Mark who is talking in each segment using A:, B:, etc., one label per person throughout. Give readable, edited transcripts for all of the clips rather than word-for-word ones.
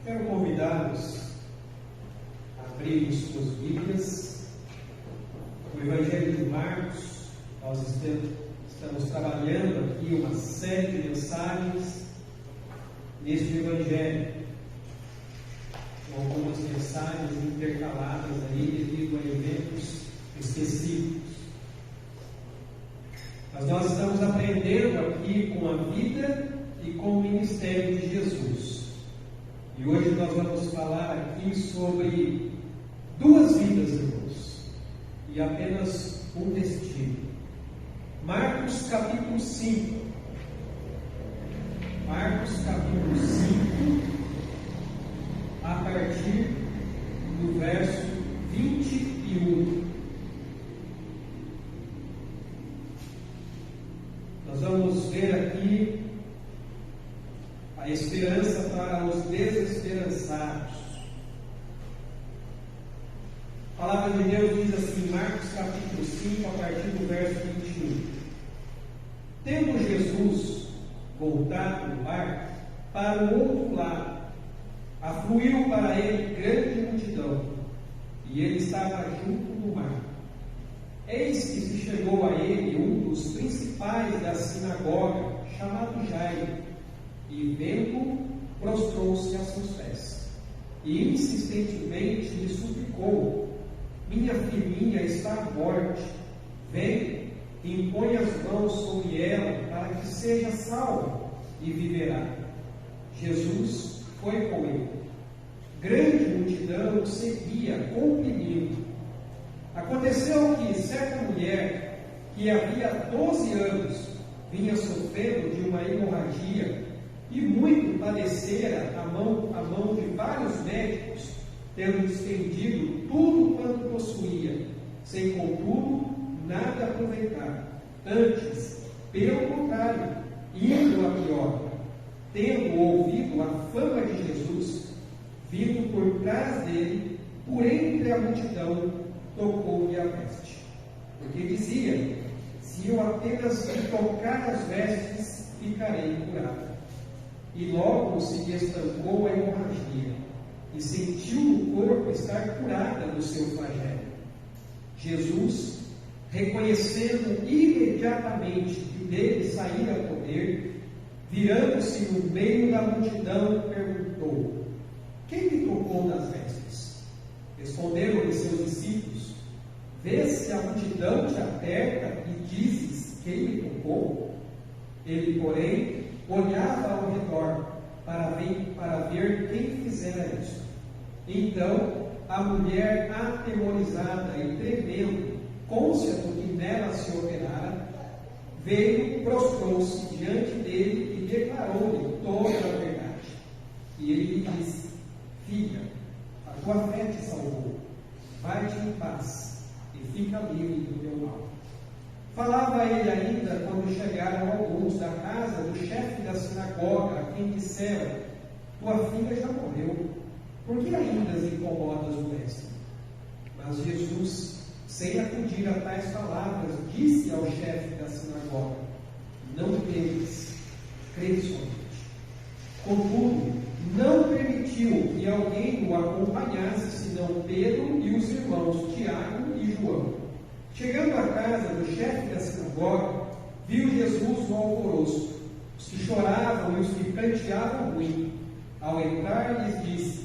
A: Quero convidá-los a abrirem suas Bíblias. O Evangelho de Marcos, nós estamos trabalhando aqui uma série de mensagens neste Evangelho, com algumas mensagens intercaladas aí devido a eventos específicos. Mas nós estamos aprendendo aqui com a vida e com o ministério de Jesus. E hoje nós vamos falar aqui sobre duas vidas, irmãos, e apenas um destino. Marcos capítulo 5. Marcos capítulo 5, a partir do verso 21. Nós vamos ver aqui a esperança para os desesperançados. A palavra de Deus diz assim, Marcos capítulo 5, a partir do verso 21. Tendo Jesus voltado do barco para o outro lado, afluiu para ele grande multidão, e ele estava junto do mar. Eis que se chegou a ele um dos principais da sinagoga, chamado Jairo, e vendo, prostrou-se a seus pés, e insistentemente lhe suplicou: minha filhinha está à morte, vem, impõe as mãos sobre ela, para que seja salva, e viverá. Jesus foi com ele. Grande multidão seguia, comprimindo. Aconteceu que certa mulher, que havia 12 anos, vinha sofrendo de uma hemorragia, e muito padecera a mão de vários médicos, tendo despendido tudo quanto possuía, sem contudo nada aproveitar. Antes, pelo contrário, indo a pior, tendo ouvido a fama de Jesus, vindo por trás dele, por entre a multidão, tocou-lhe a veste. Porque dizia: se eu apenas lhe tocar as vestes, ficarei curado. E logo se lhe estancou a hemorragia, e sentiu no corpo estar curada do seu flagelo. Jesus, reconhecendo imediatamente que dele saíra poder, virando-se no meio da multidão, perguntou: quem lhe tocou nas vestes? Responderam-lhe seus discípulos: vês se a multidão te aperta e dizes: quem lhe tocou? Ele, porém, olhava ao redor para ver quem fizera isso. Então a mulher, atemorizada e tremendo, cônscia do que nela se operara, veio, prostrou-se diante dele e declarou-lhe toda a verdade. E ele lhe disse: filha, a tua fé te salvou, vai-te em paz e fica livre do teu mal. Falava ele ainda quando chegaram alguns da casa do chefe da sinagoga, a quem disseram: tua filha já morreu, por que ainda as incomodas o mestre? Mas Jesus, sem acudir a tais palavras, disse ao chefe da sinagoga: não temas, crede somente. Contudo, não permitiu que alguém o acompanhasse, senão Pedro e os irmãos Tiago e João. Chegando à casa do chefe da sinagoga, viu Jesus no alvoroço, os que choravam e os que canteavam muito. Ao entrar, lhes disse: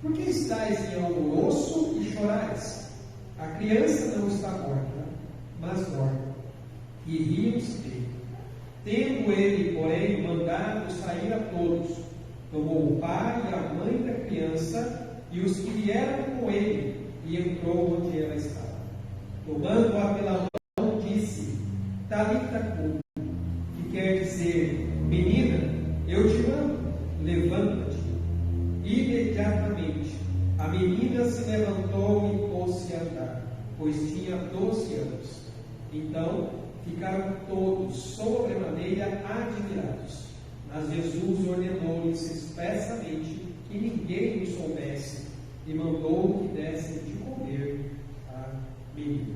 A: por que estáis em alvoroço e chorais? A criança não está morta, mas morta. E riam-se dele. Tendo ele, porém, mandado sair a todos, tomou o pai e a mãe da criança e os que vieram com ele, e entrou onde ela estava. Tomando-a pela mão, disse: Talita cumi, que quer dizer: menina, eu te mando, levanta-te. Imediatamente a menina se levantou e pôs-se a andar, pois tinha 12 anos. Então ficaram todos sobremaneira admirados. Mas Jesus ordenou-lhes expressamente que ninguém o soubesse, e mandou que dessem de comer a menina.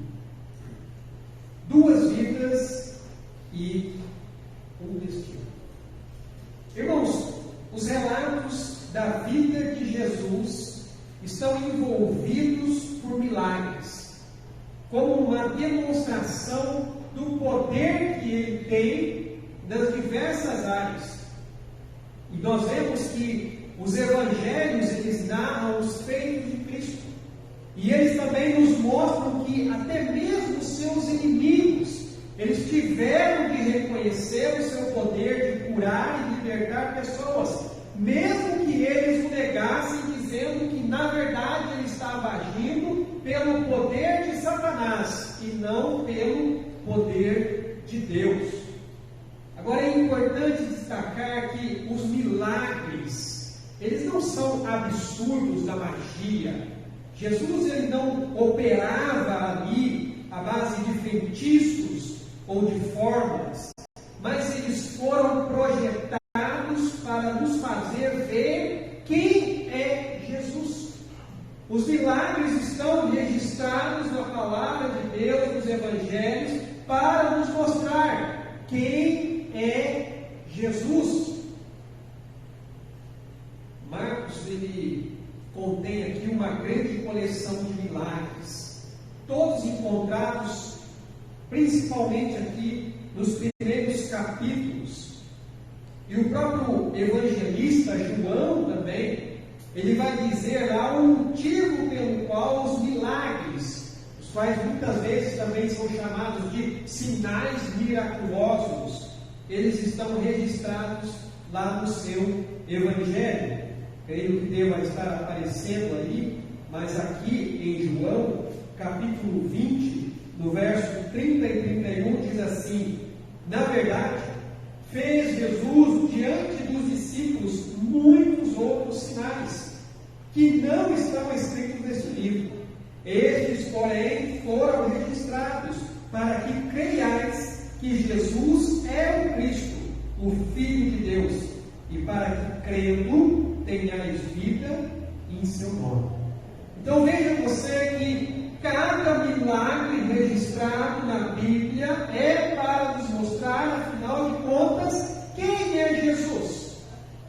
A: Duas vidas e um destino. Irmãos, os relatos da vida de Jesus estão envolvidos por milagres, como uma demonstração do poder que ele tem nas diversas áreas. E nós vemos que os evangelhos, eles narram os feitos de Cristo. E eles também nos mostram que até mesmo os seus inimigos, eles tiveram que reconhecer o seu poder de curar e libertar pessoas, mesmo que eles o negassem, dizendo que na verdade ele estava agindo pelo poder de Satanás e não pelo poder de Deus. Agora é importante destacar que os milagres, eles não são absurdos da magia. Jesus ele não operava ali à base de feitiços ou de fórmulas, mas eles foram projetados para nos fazer ver quem é Jesus. Os milagres estão registrados na palavra de Deus, nos evangelhos, para nos mostrar quem é Jesus. Marcos ele contém aqui uma grande coleção de milagres, todos encontrados principalmente aqui nos primeiros capítulos. E o próprio evangelista João também, ele vai dizer lá o motivo pelo qual os milagres, os quais muitas vezes também são chamados de sinais miraculosos, eles estão registrados lá no seu evangelho. Creio que deva estar aparecendo aí, mas aqui em João, capítulo 20, no verso 30 e 31, diz assim: na verdade, fez Jesus diante dos discípulos muitos outros sinais, que não estão escritos neste livro. Estes, porém, foram registrados para que creiais que Jesus é o Cristo, o Filho de Deus, e para que, crendo, tenhais vida em seu nome. Então veja você que cada milagre registrado na Bíblia é para nos mostrar, afinal de contas, quem é Jesus.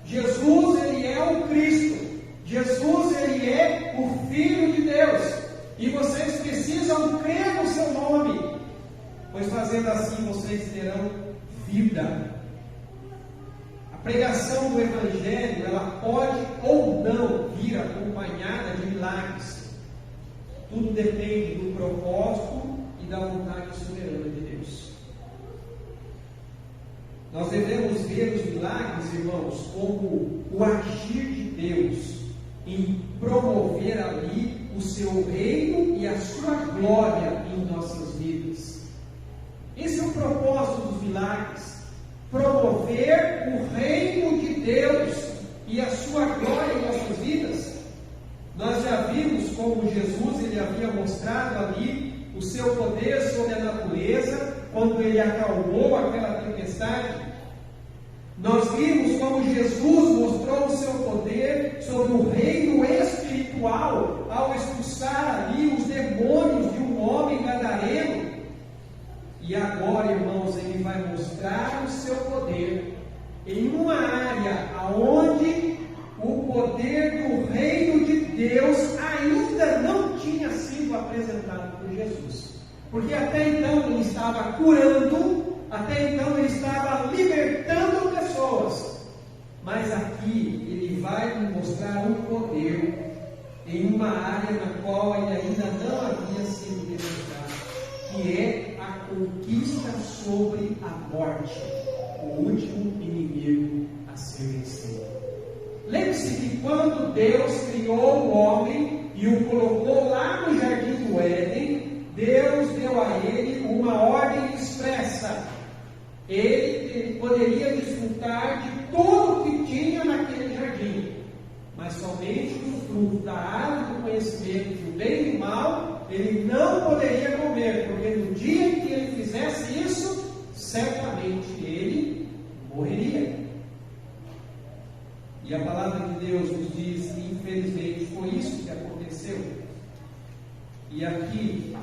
A: Jesus, ele é o Cristo. Jesus, ele é o Filho de Deus. E vocês precisam crer no seu nome, pois fazendo assim vocês terão vida. A pregação do Evangelho, ela pode ou não vir acompanhada de milagres. Tudo depende do propósito e da vontade soberana de Deus. Nós devemos ver os milagres, irmãos, como o agir de Deus em promover ali o seu reino e a sua glória em nossas vidas. Esse é o propósito dos milagres: promover o reino de Deus e a sua glória em nossas vidas. Nós já vimos como Jesus ele havia mostrado ali o seu poder sobre a natureza, quando ele acalmou aquela tempestade. Nós vimos como Jesus mostrou o seu poder sobre o reino espiritual, ao expulsar ali os demônios de um homem gadareno. E agora, irmãos, ele vai mostrar o seu poder em uma área onde o poder do reino de Deus ainda não tinha sido apresentado por Jesus. Porque até então ele estava curando, até então ele estava libertando pessoas. Mas aqui ele vai mostrar um poder em uma área na qual ele ainda não havia sido demonstrado, que é a conquista sobre a morte, o último inimigo a ser vencido. Lembre-se que quando Deus criou o homem e o colocou lá no jardim do Éden, Deus deu a ele uma ordem expressa. Ele poderia desfrutar de tudo o que tinha naquele jardim, mas somente do fruto da árvore do conhecimento do bem e do mal ele não poderia comer, porque no dia em que ele fizesse isso, certamente ele morreria. E a palavra de Deus nos diz que infelizmente foi isso que aconteceu. E aqui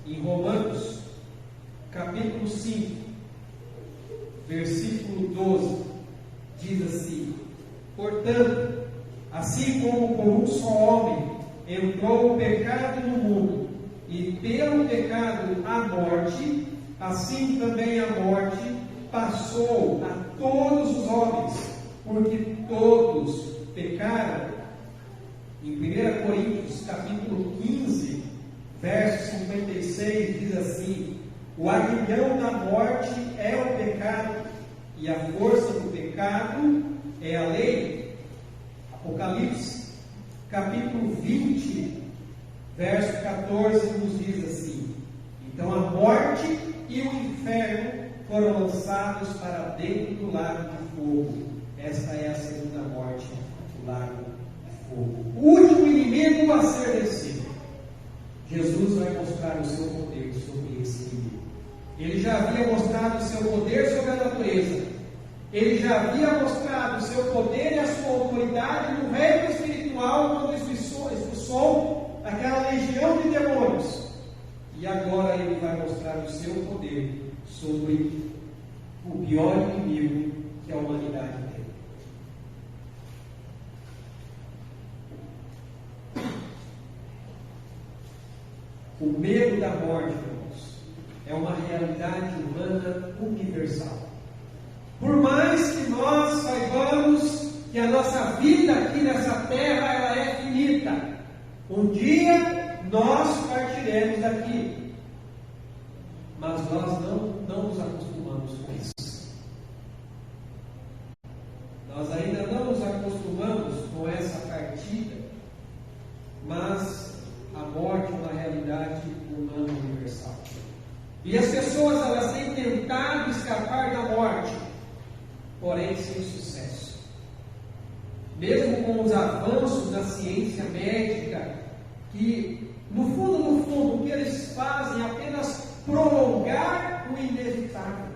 A: em Romanos capítulo 5, versículo 12, diz assim: portanto, Assim como por um só homem entrou o pecado no mundo, e pelo pecado a morte, assim também a morte passou a todos os homens, porque todos pecaram. Em 1 Coríntios, capítulo 15, verso 56, diz assim: o aguilhão da morte é o pecado, e a força do pecado é a lei. Apocalipse, capítulo 20, verso 14, nos diz assim: então a morte e o inferno foram lançados para dentro do lago de fogo. Esta é a segunda morte, o lago de fogo. O último inimigo a ser vencido. Jesus vai mostrar o seu poder sobre esse inimigo. Ele já havia mostrado o seu poder sobre a natureza. Ele já havia mostrado o seu poder e a sua autoridade no reino espiritual, quando expulsou aquela legião de demônios. E agora ele vai mostrar o seu poder sobre o pior inimigo que a humanidade tem. O medo da morte, irmãos, é uma realidade humana universal. Por mais que nós saibamos que a nossa vida aqui nessa terra ela é finita, um dia nós partiremos daqui. Mas nós não nos acostumamos com isso. Nós ainda não nos acostumamos com essa partida, mas a morte é uma realidade humana universal. E as pessoas elas têm tentado escapar da morte, porém sem sucesso. Mesmo com os avanços da ciência médica, que no fundo, o que eles fazem é apenas prolongar o inevitável.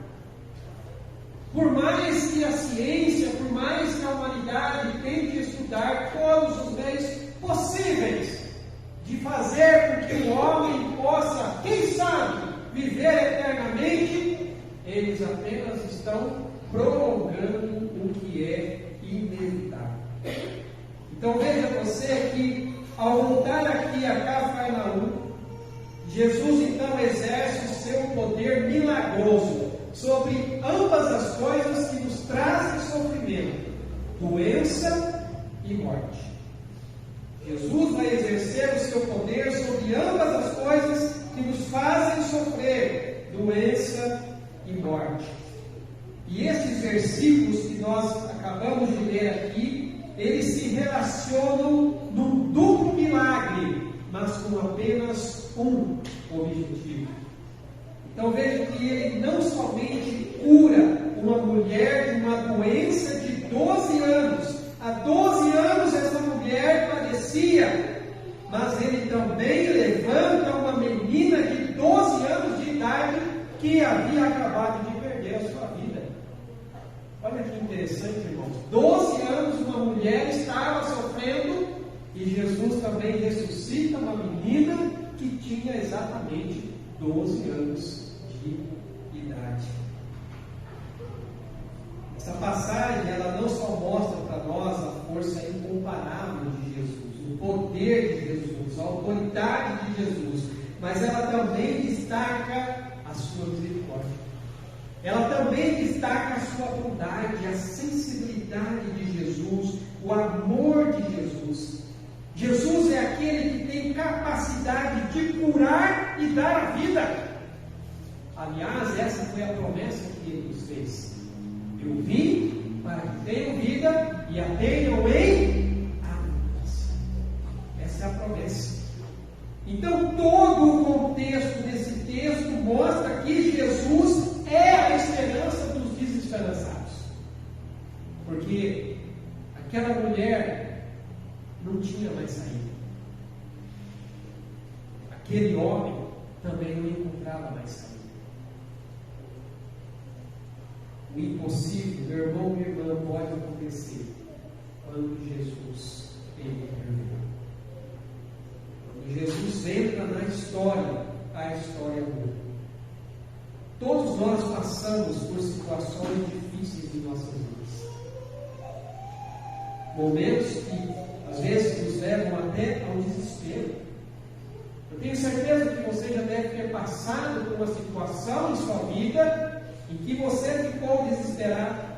A: Por mais que a ciência, por mais que a humanidade tente estudar todos os meios possíveis de fazer com que o homem possa, quem sabe, viver eternamente, eles apenas estão prolongando o que é inevitável. Então veja você que ao voltar aqui a Cafarnaum, Jesus então exerce o seu poder milagroso sobre ambas as coisas que nos trazem sofrimento, doença e morte. Jesus vai exercer o seu poder sobre ambas as coisas que nos fazem sofrer, doença e morte. E esses versículos que nós acabamos de ler aqui, eles se relacionam num duplo milagre, mas com apenas um objetivo. Então veja que ele não somente cura uma mulher de uma doença de 12 anos. Há 12 anos essa mulher padecia, mas ele também levanta uma menina de 12 anos de idade que havia acabado de perder a sua vida. Olha que interessante, irmãos. 12 anos uma mulher estava sofrendo e Jesus também ressuscita uma menina que tinha exatamente 12 anos de idade. Essa passagem, ela não só mostra para nós a força incomparável de Jesus, o poder de Jesus, a autoridade de Jesus, mas ela também destaca a sua misericórdia. Ela também destaca a sua bondade, a sensibilidade de Jesus, o amor de Jesus. Jesus é aquele que tem capacidade de curar e dar a vida. Aliás, essa foi a promessa que ele nos fez. Eu vim para que tenham vida e a tenham em abundância. Essa é a promessa. Então, todo o contexto desse texto mostra que Jesus é a esperança dos desesperançados. Porque aquela mulher não tinha mais saída. Aquele homem também não encontrava mais saída. O impossível, meu irmão e irmã, pode acontecer quando Jesus intervém. Quando Jesus entra na história, a história muda. Todos nós passamos por situações difíceis em nossas vidas. Momentos que às vezes nos levam até ao desespero. Eu tenho certeza que você já deve ter passado por uma situação em sua vida em que você ficou desesperado.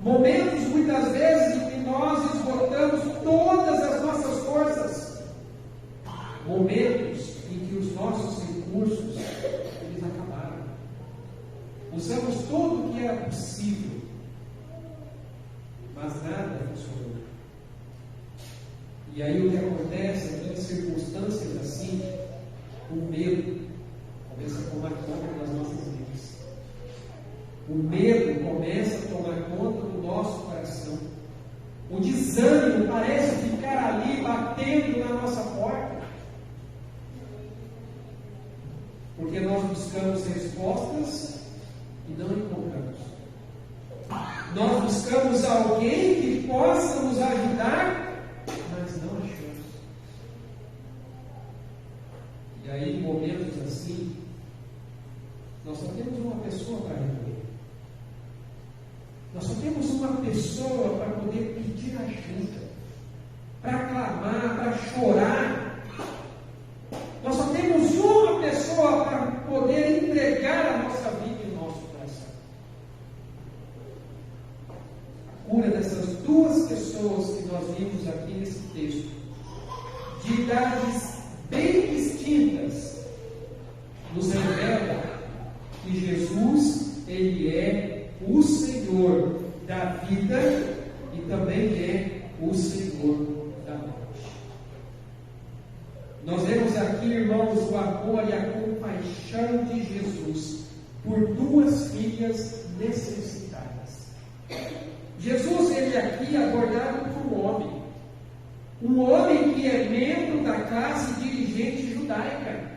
A: Momentos, muitas vezes, em que nós esgotamos todas as nossas forças. Momentos em que os nossos recursos, eles acabaram. Usamos tudo o que era possível, mas nada funcionou. E aí o que acontece em circunstâncias assim, o medo começa a tomar conta das nossas vidas. O medo começa a tomar conta do nosso coração. O desânimo parece ficar ali batendo na nossa porta. Porque nós buscamos respostas e não encontramos. Nós buscamos alguém que possa nos ajudar, mas não achamos. E aí, em momentos assim, nós só temos uma pessoa para recorrer. Nós só temos uma pessoa para poder pedir ajuda, para clamar, para chorar. Nós só temos uma pessoa para poder entregar a nossa vida e o nosso coração. A cura dessas duas pessoas que nós vimos aqui nesse texto, de idades bem distintas, nos revela que Jesus, Ele é o Senhor da vida e também é o Senhor da morte. Nós vemos aqui, irmãos, o amor e a compaixão de Jesus por duas filhas necessitadas. Jesus, ele aqui é abordado por um homem que é membro da classe dirigente judaica.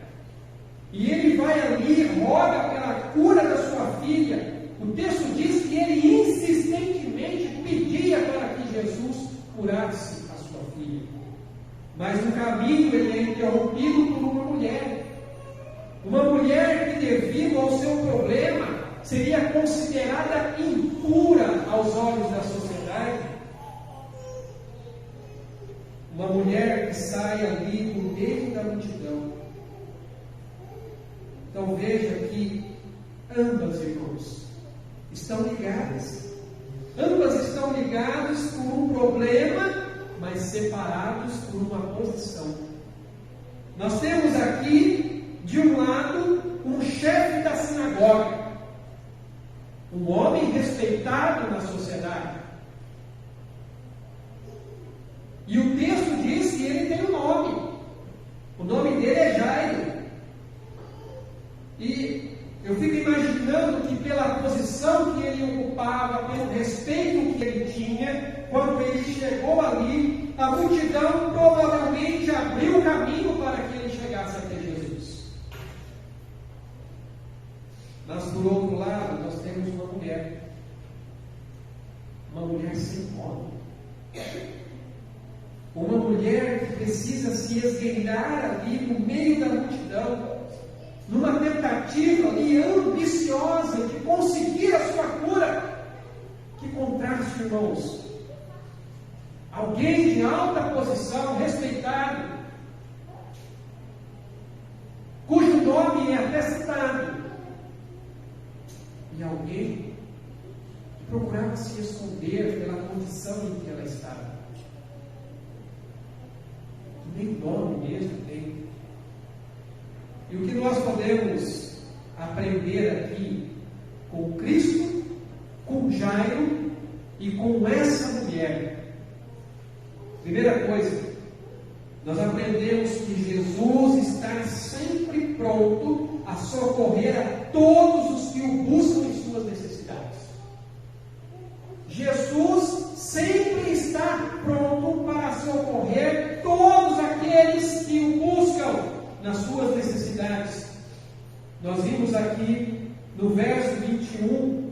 A: E ele vai ali e roga pela cura da sua filha. O texto diz que ele insistentemente pedia para que Jesus curasse a sua filha. Mas no caminho ele é interrompido por uma mulher. Uma mulher que, devido ao seu problema, seria considerada impura aos olhos da sociedade. Uma mulher que sai ali no meio da multidão. Então veja que ambas, irmãos, estão ligadas. Ambas estão ligadas por um problema, mas separados por uma posição. Nós temos aqui, de um lado, um chefe da sinagoga, um homem respeitado na sociedade. E o texto diz que ele tem um nome. O nome dele é Jairo. E eu fico imaginando que pela posição que ele ocupava, pelo respeito que ele tinha, quando ele chegou ali, a multidão provavelmente abriu o caminho para que ele chegasse até Jesus. Mas por outro lado, nós temos uma mulher sem nome. Uma mulher que precisa se esgueirar ali no meio da multidão, numa tentativa ali ambiciosa de conseguir a sua cura. Que contraste, irmãos! Alguém de alta posição, respeitado, cujo nome é até citado, e alguém que procurava se esconder pela condição em que ela estava. Nem nome mesmo tem. E o que nós podemos aprender aqui com Cristo, com Jairo e com essa mulher? Primeira coisa, nós aprendemos que Jesus está sempre pronto a socorrer a todos os que o buscam em suas necessidades. Jesus sempre está pronto para socorrer todos aqueles que o buscam nas suas necessidades. Nós vimos aqui no verso 21,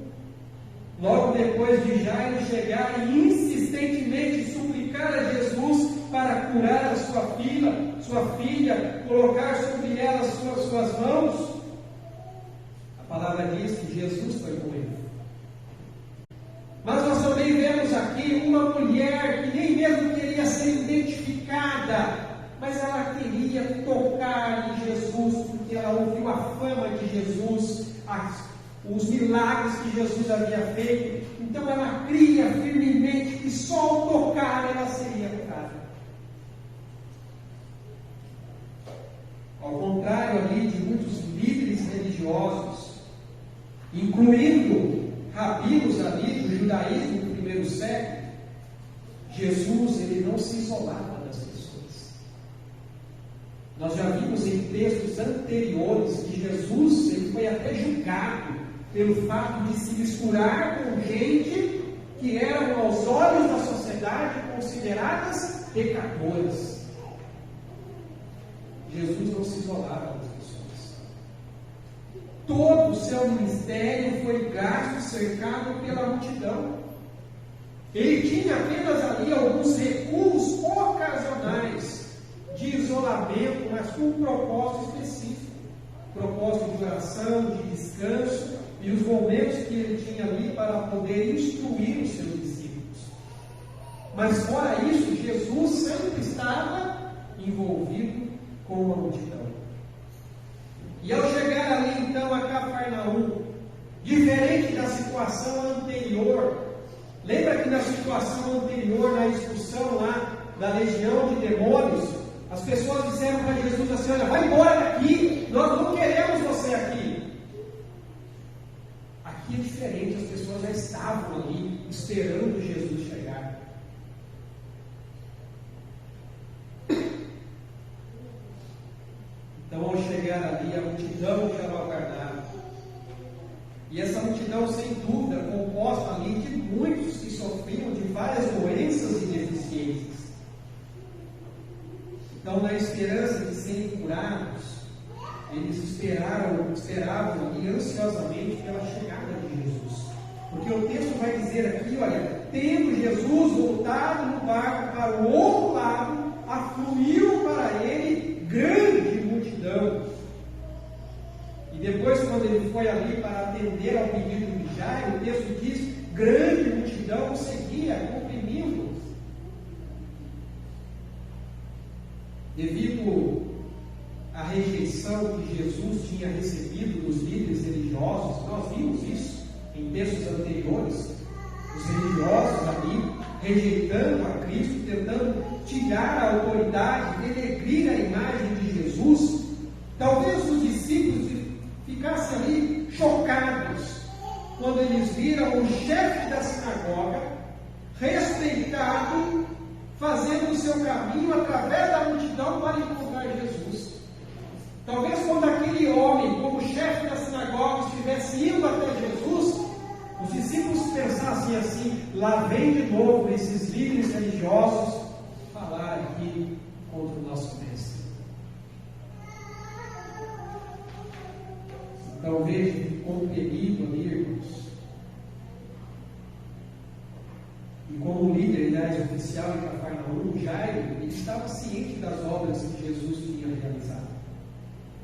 A: logo depois de Jairo chegar e insistentemente suplicar a Jesus para curar a sua filha, colocar sobre ela suas mãos, a palavra diz que Jesus foi com ele. Mas nós também vemos aqui uma mulher que nem mesmo queria ser identificada mas ela queria tocar em Jesus, porque ela ouviu a fama de Jesus, os milagres que Jesus havia feito. Então ela cria firmemente que só ao tocar ela seria curada. Ao contrário ali de muitos líderes religiosos, incluindo rabinos ali do judaísmo do primeiro século, Jesus ele não se isolava das pessoas. Nós já vimos em textos anteriores que Jesus ele foi até julgado pelo fato de se misturar com gente que eram, aos olhos da sociedade, consideradas pecadoras. Jesus não se isolava das pessoas. Todo o seu ministério foi gasto, cercado pela multidão. Ele tinha apenas ali alguns recuos ocasionais de isolamento, mas com um propósito específico. Propósito de oração, de descanso, e os momentos que ele tinha ali para poder instruir os seus discípulos. Mas fora isso, Jesus sempre estava envolvido com uma multidão. E ao chegar ali então a Cafarnaum, diferente da situação anterior, lembra que na situação anterior, na expulsão lá da legião de demônios, as pessoas disseram para Jesus assim: olha, vai embora daqui, nós não queremos você aqui. Aqui é diferente, as pessoas já estavam ali esperando Jesus chegar. Então, ao chegar ali, a multidão já o aguardava. E essa multidão, sem dúvida, composta ali de muitos que sofriam de várias doenças e deficiências. Então, na esperança de serem curados, eles esperavam ali ansiosamente pela chegada de Jesus. Porque o texto vai dizer aqui, olha, tendo Jesus voltado no barco para o outro lado, afluiu para ele grande multidão. E depois, quando ele foi ali para atender ao pedido de Jairo, o texto diz, grande multidão o seguia, comprimindo. Devido à rejeição que Jesus tinha recebido dos líderes religiosos, nós vimos isso em textos anteriores, os religiosos ali rejeitando a Cristo, tentando tirar a autoridade, denegrir a imagem de Jesus. Talvez os discípulos ficassem ali chocados quando eles viram o chefe da sinagoga, respeitado, fazendo o seu caminho através da multidão para encontrar Jesus. Talvez quando aquele homem, como chefe da sinagoga, estivesse indo até Jesus, os discípulos pensassem assim: lá vem de novo esses líderes religiosos falar aqui contra o nosso mestre. Então veja, compelido ali, irmãos. E como líder, aliás, oficial em Cafarnaum, Jairo, ele estava ciente das obras que Jesus tinha realizado.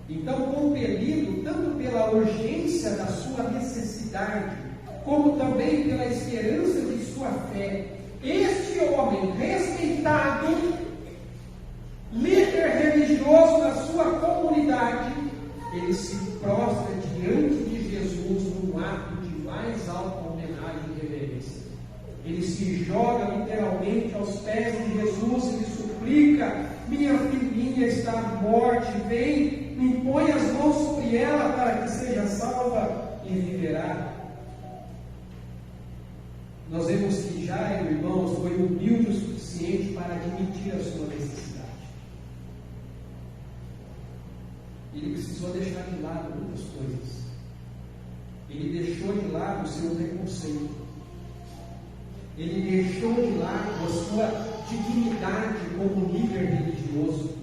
A: Então, compelido tanto pela urgência da sua necessidade, como também pela esperança de sua fé, este homem respeitado, líder religioso da sua comunidade, ele se prostra diante de Jesus num ato de mais alta homenagem e reverência. Ele se joga literalmente aos pés de Jesus e lhe suplica: minha filhinha está à morte, vem, impõe as mãos sobre ela para que seja salva e viverá. Nós vemos que Jairo, irmãos, foi humilde o suficiente para admitir a sua necessidade. Ele precisou deixar de lado muitas coisas. Ele deixou de lado o seu preconceito. Ele deixou de lado a sua dignidade como líder religioso.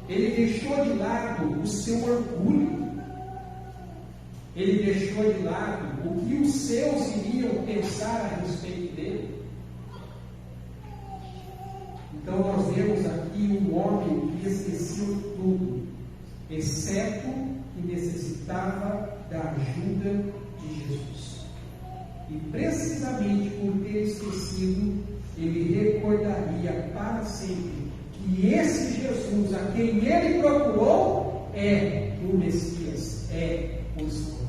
A: Ele deixou de lado o seu orgulho. Ele deixou de lado o que os seus iriam pensar a respeito dele. Então nós vemos aqui um homem que esqueceu tudo, exceto que necessitava da ajuda de Jesus. E precisamente por ter esquecido, ele recordaria para sempre que que esse Jesus, a quem ele procurou, é o Messias, é o Salvador.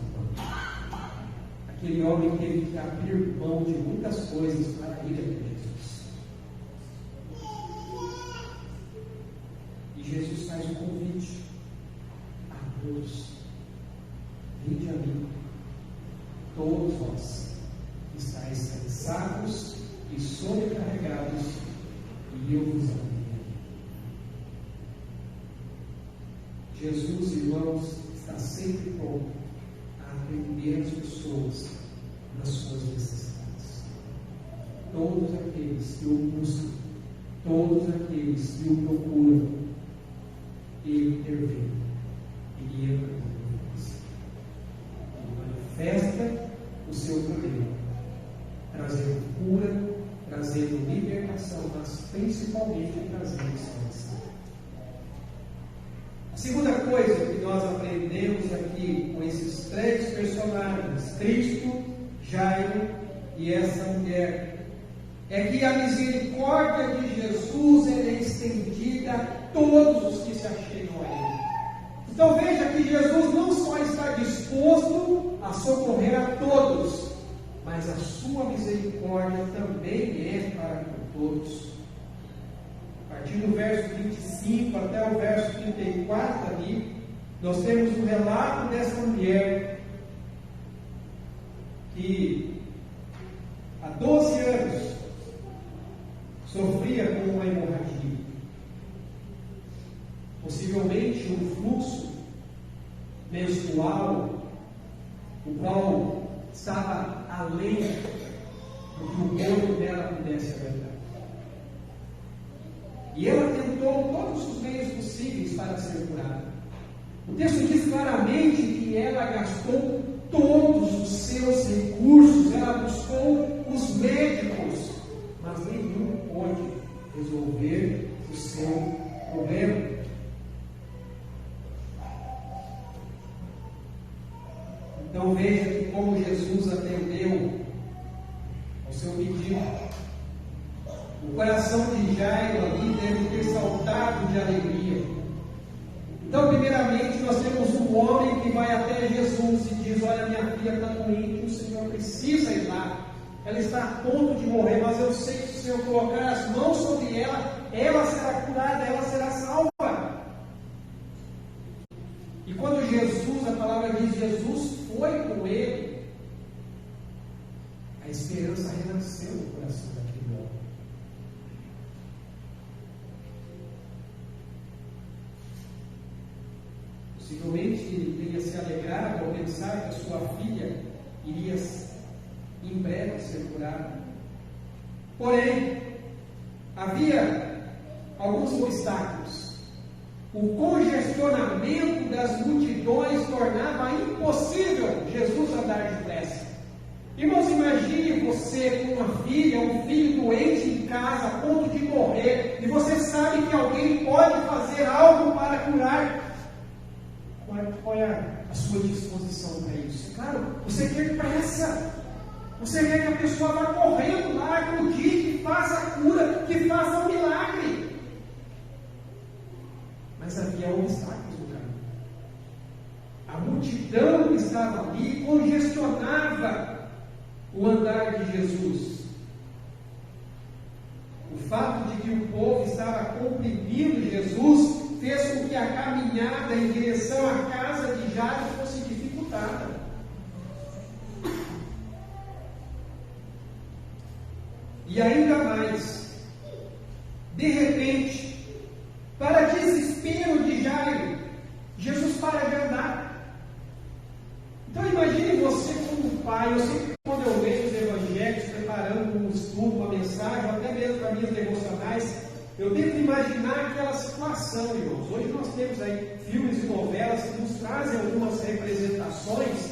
A: Aquele homem teve que abrir mão de muitas coisas para ir até Jesus. E Jesus faz um convite a todos: vinde a mim, todos vós que estáis cansados e sobrecarregados, e eu vos aliviarei. Jesus, irmãos, está sempre pronto a atender as pessoas nas suas necessidades. Todos aqueles que o buscam, todos aqueles que o procuram, ele intervém, ele entra com eles. Ele manifesta o seu poder, trazendo cura, trazendo libertação, mas principalmente trazendo salvação. A segunda coisa que nós aprendemos aqui com esses três personagens, Cristo, Jairo e essa mulher, é que a misericórdia de Jesus é estendida a todos os que se achegam a Ele. Então veja que Jesus não só está disposto a socorrer a todos, mas a sua misericórdia também é para com todos. A partir do verso 25 até o verso 34 ali, nós temos um relato dessa mulher que há 12 anos sofria com uma hemorragia. Possivelmente um fluxo menstrual, o qual estava além do que o corpo dela pudesse aguentar. E ela tentou todos os meios possíveis para ser curada. O texto diz claramente que ela gastou todos os seus recursos, ela buscou os médicos, mas nenhum pôde resolver o seu problema. Então veja que como Jesus atendeu ao seu pedido. O coração de Jairo ali deve ter saltado de alegria. Então, primeiramente, nós temos um homem que vai até Jesus e diz: olha, minha filha está doente, o Senhor precisa ir lá. Ela está a ponto de morrer, mas eu sei que se o Senhor colocar as mãos sobre ela, ela será curada, ela será salva. E quando Jesus, a palavra diz, Jesus foi com ele, a esperança renasceu no coração daquele homem. Possivelmente ele teria se alegrado ao pensar que a sua filha iria em breve ser curada. Porém, havia alguns obstáculos. O congestionamento das multidões tornava impossível Jesus andar depressa. Irmãos, imagine você com uma filha, um filho doente em casa, a ponto de morrer, e você sabe que alguém pode fazer algo para curar. Qual é a sua disposição para isso? Claro, você quer pressa. Você quer que a pessoa vá correndo lá, acredite, que faça a cura, que faça o milagre. Mas havia obstáculos no caminho. A multidão que estava ali congestionava o andar de Jesus. O fato de que o povo estava comprimindo Jesus fez com que a caminhada em direção à casa de Jairo fosse dificultada. E ainda mais, de repente, para desespero de Jairo, Jesus para de andar. Então imagine você como pai. Eu sempre, quando eu leio os evangelhos, preparando um estudo, uma mensagem, até mesmo para minhas devocionais, eu tento imaginar aquela situação, irmãos. Hoje nós temos aí filmes e novelas que nos trazem algumas representações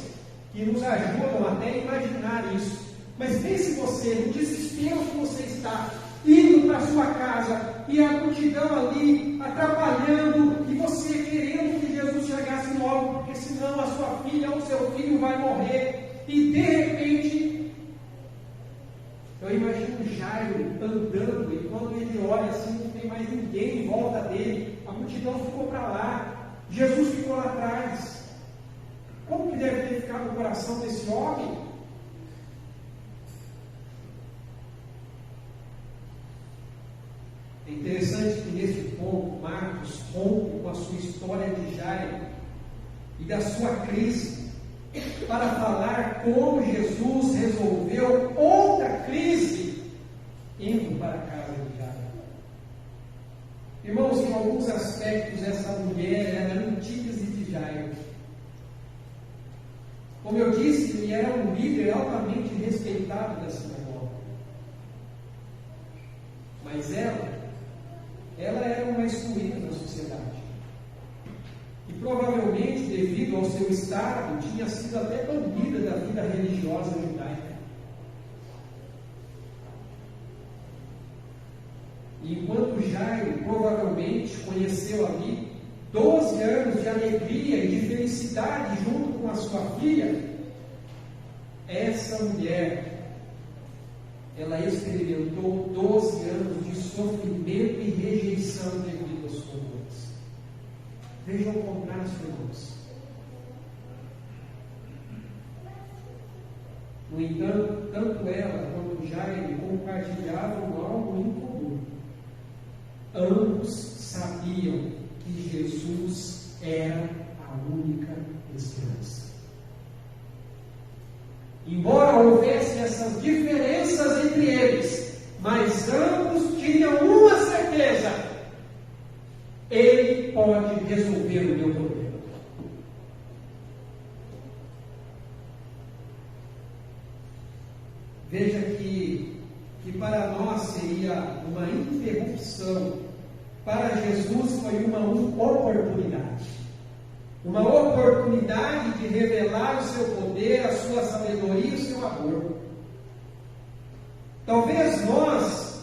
A: que nos ajudam até a imaginar isso. Mas pense você, no desespero que você está, indo para a sua casa, e a multidão ali, atrapalhando, e você querendo que Jesus chegasse logo, porque senão a sua filha ou seu filho vai morrer, e de repente, Eu imagino Jairo andando, e quando ele olha assim, não tem mais ninguém em volta dele, a multidão ficou para lá, Jesus ficou lá atrás. Como que deve ter ficado o coração desse homem? É interessante que nesse ponto Marcos rompe com a sua história de Jairo e da sua crise, para falar como Jesus resolveu outra crise indo para a casa de Jairo. Irmãos, em alguns aspectos essa mulher era antítese de Jairo. Como eu disse, ele era um líder altamente respeitado da sinagoga. Mas ela era uma excluída da sociedade. E provavelmente, devido ao seu estado, tinha sido até banida da vida religiosa judaica. E enquanto Jairo provavelmente conheceu ali 12 anos de alegria e de felicidade junto com a sua filha, essa mulher, ela experimentou 12 anos de sofrimento e rejeição devido às suas dores. Vejam o contraste, irmãos. No entanto, tanto ela quanto Jairo compartilhavam algo em comum. Ambos sabiam que Jesus era a única esperança. Embora houvesse essas diferenças entre eles, mas ambos tinham uma certeza: Ele pode resolver o meu problema. Veja que para nós seria uma interrupção, para Jesus foi uma oportunidade. Uma oportunidade de revelar o seu poder, a sua sabedoria e o seu amor. Talvez nós,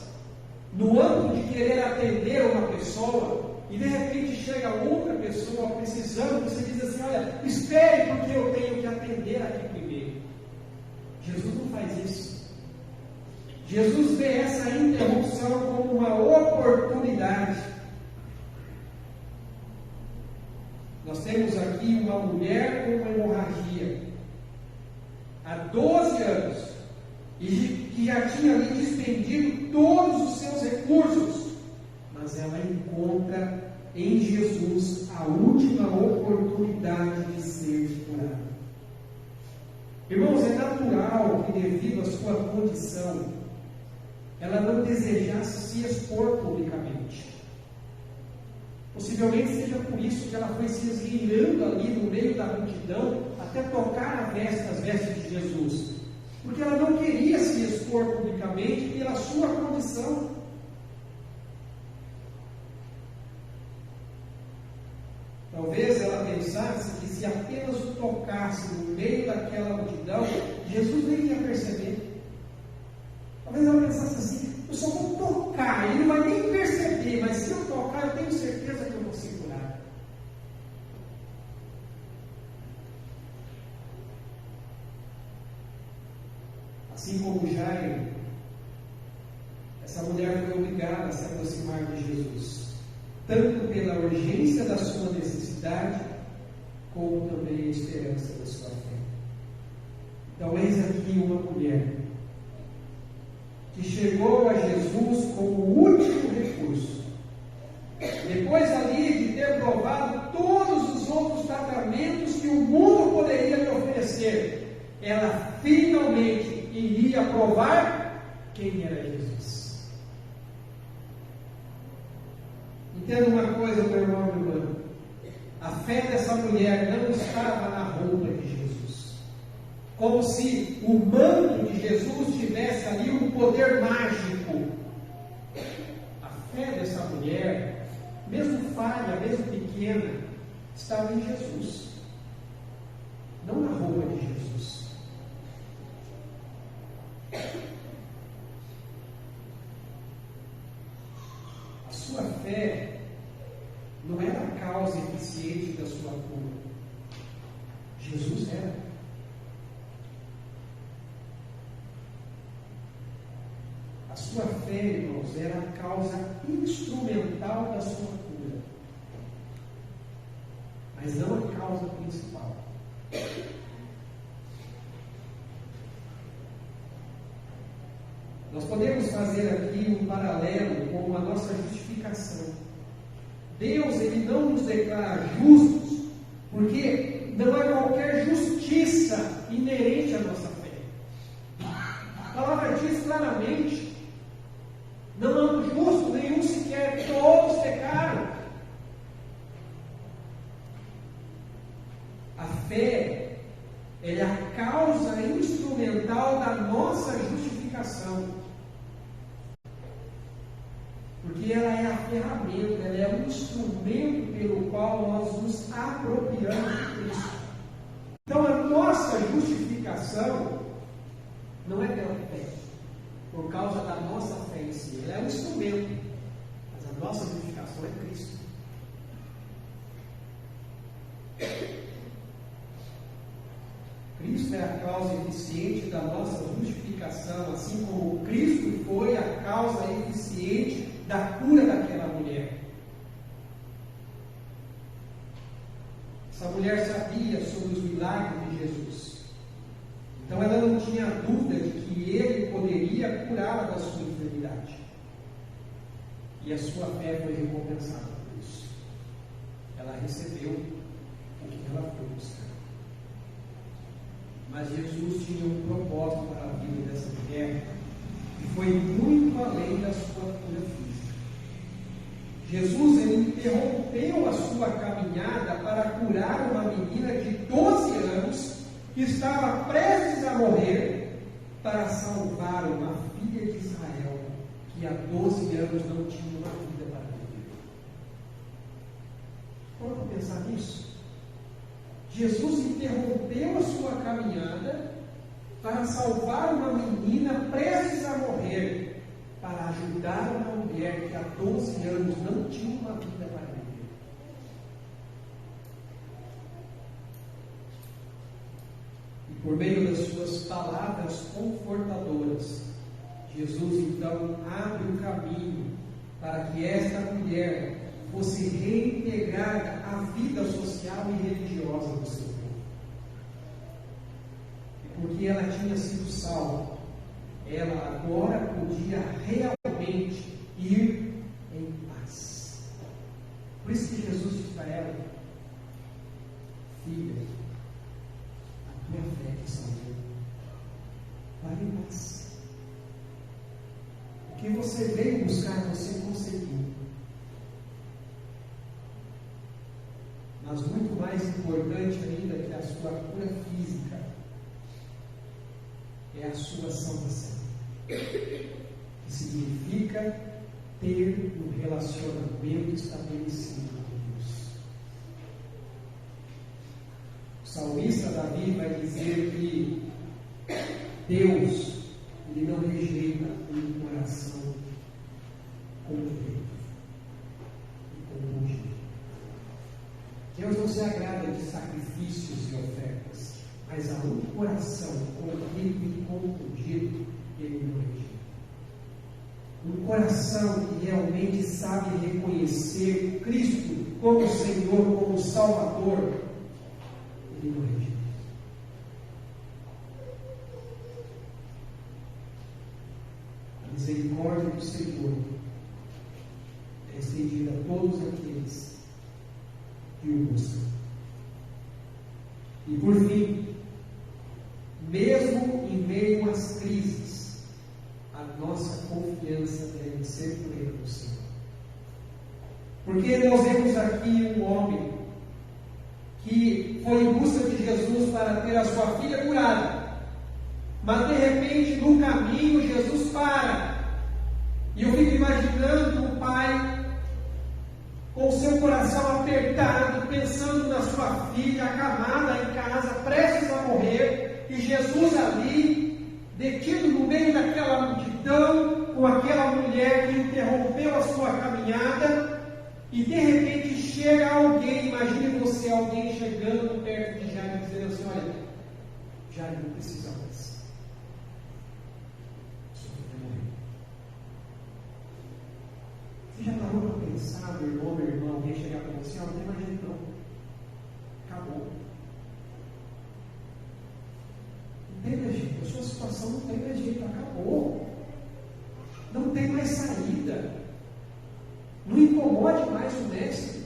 A: no âmbito de querer atender uma pessoa, e de repente chega outra pessoa precisando, você diz assim: olha, espere porque eu tenho que atender aqui primeiro. Jesus não faz isso. Jesus vê essa interrupção como uma oportunidade. Nós temos aqui uma mulher com uma hemorragia há 12 anos e que já tinha ali despendido todos os seus recursos, mas ela encontra em Jesus a última oportunidade de ser curada. Irmãos, é natural que, devido à sua condição, ela não desejasse se expor publicamente. Possivelmente seja por isso que ela foi se esgueirando ali no meio da multidão até tocar as vestes de Jesus, porque ela não queria se expor publicamente pela sua condição. Talvez ela pensasse que se apenas o tocasse no meio daquela multidão, Jesus nem ia perceber. Talvez ela pensasse assim: eu só vou tocar, ele não vai nem perceber, mas se eu tocar, eu tenho certeza que eu vou ser curado. Assim como Jairo, essa mulher foi obrigada a se aproximar de Jesus, tanto pela urgência da sua necessidade, como também a esperança da sua fé. Então, eis aqui uma mulher que chegou a Jesus como o último recurso. Depois ali de ter provado todos os outros tratamentos que o mundo poderia lhe oferecer, ela finalmente iria provar quem era Jesus. Entenda uma coisa, meu irmão e minha irmã: a fé dessa mulher não estava na roupa de Jesus, como se o manto de Jesus tivesse ali um poder mágico. A fé dessa mulher, mesmo falha, mesmo pequena, estava em Jesus, não na roupa de Jesus. A sua fé não era a causa eficiente da sua cura. Jesus era. sua fé, irmãos, era a causa instrumental da sua cura, mas não a causa principal. Nós podemos fazer aqui um paralelo com a nossa justificação. Deus, Ele não nos declara justos, porque não é qualquer justiça inerente à nossa fé. A palavra diz claramente: não há um justo nenhum sequer, todos pecaram. A fé, ela é a causa instrumental da nossa justificação. Porque ela é a ferramenta, ela é um instrumento pelo qual nós nos apropriamos de Cristo. Então a nossa justificação não é pela fé, por causa da nossa fé em si. Ela é um instrumento, mas a nossa justificação é Cristo. Cristo é a causa eficiente da nossa justificação, assim como Cristo foi a causa eficiente da cura daquela mulher. Essa mulher sabia sobre os milagres de Jesus. Então ela não tinha dúvida de que ele poderia curá-la da sua enfermidade. E a sua fé foi recompensada por isso. Ela recebeu o que ela foi buscar. Mas Jesus tinha um propósito para a vida dessa mulher, que foi muito além da sua cura física. Jesus, ele interrompeu a sua caminhada para curar uma menina de 12 anos que estava prestes a morrer, para salvar uma filha de Israel que há 12 anos não tinha uma vida para viver. Vamos pensar nisso? Jesus interrompeu a sua caminhada para salvar uma menina prestes a morrer, para ajudar uma mulher que há 12 anos não tinha uma vida para viver. E por meio das suas palavras confortadoras, Jesus então abre o caminho para que esta mulher fosse reintegrada à vida social e religiosa do seu povo. E porque ela tinha sido salva, ela agora podia realmente ir em paz. Por isso que Jesus disse para ela: filha, a tua fé te salvou. Vai em paz. O que você veio buscar, você conseguiu. Mas muito mais importante ainda que a sua cura física é a sua salvação, que significa ter um relacionamento estabelecido com Deus. O salmista Davi vai dizer que Deus, ele não rejeita um coração contrito e compungido. Deus não se agrada de sacrifícios e ofertas, mas há um coração contrito e compungido, ele não rejeita. Um coração que realmente sabe reconhecer Cristo como Senhor, como Salvador, ele não rejeita. A misericórdia do Senhor é estendida a todos aqueles que o buscam. E por fim, mesmo em meio às crises, a nossa confiança deve ser plena no Senhor. Porque nós vemos aqui um homem que foi em busca de Jesus para ter a sua filha curada, mas de repente no caminho Jesus para, e eu fico imaginando o pai com o seu coração apertado, pensando na sua filha acamada em casa, prestes a morrer, e Jesus ali, detido no meio daquela multidão, com aquela mulher que interrompeu a sua caminhada, e de repente chega alguém, imagine você, alguém chegando perto de Jairo, dizendo assim: olha, Jairo, não precisa mais, o senhor vai morrer. pensado, irmão, meu irmão, alguém chegar para você, não tem mais jeito não. Acabou. Não tem mais jeito, a sua situação não tem mais jeito, acabou. Não tem mais saída. Não incomode mais o mestre.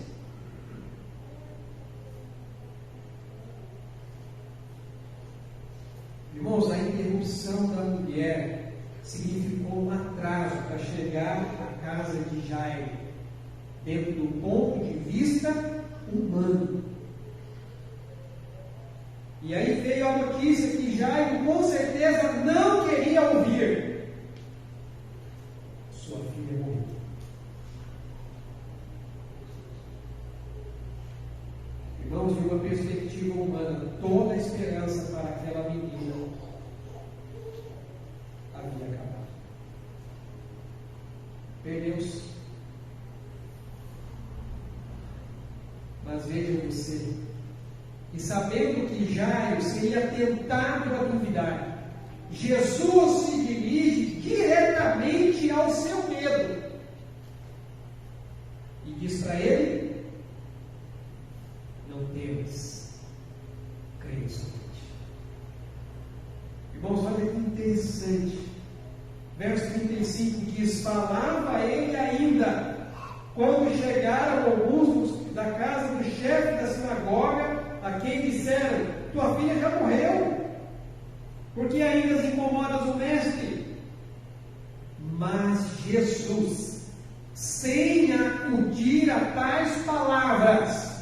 A: Irmãos, a interrupção da mulher significou um atraso para chegar à casa de Jairo, dentro do ponto de vista humano. E aí veio a notícia que Jairo com certeza não queria ouvir. Sua filha morreu. Irmãos, de uma perspectiva humana, toda a esperança para aquela menina havia acabado. Perdeu-se. Mas veja você, e sabendo que Jairo seria tentado a duvidar, Jesus se dirige diretamente ao seu medo e diz para ele: não temas, creia somente. Irmãos, olha que interessante. Verso 35 diz: falava ele ainda, quando chegaram alguns da casa do chefe da sinagoga, a quem disseram: tua filha já morreu, porque ainda incomodas o mestre? Mas Jesus, sem acudir a tais palavras,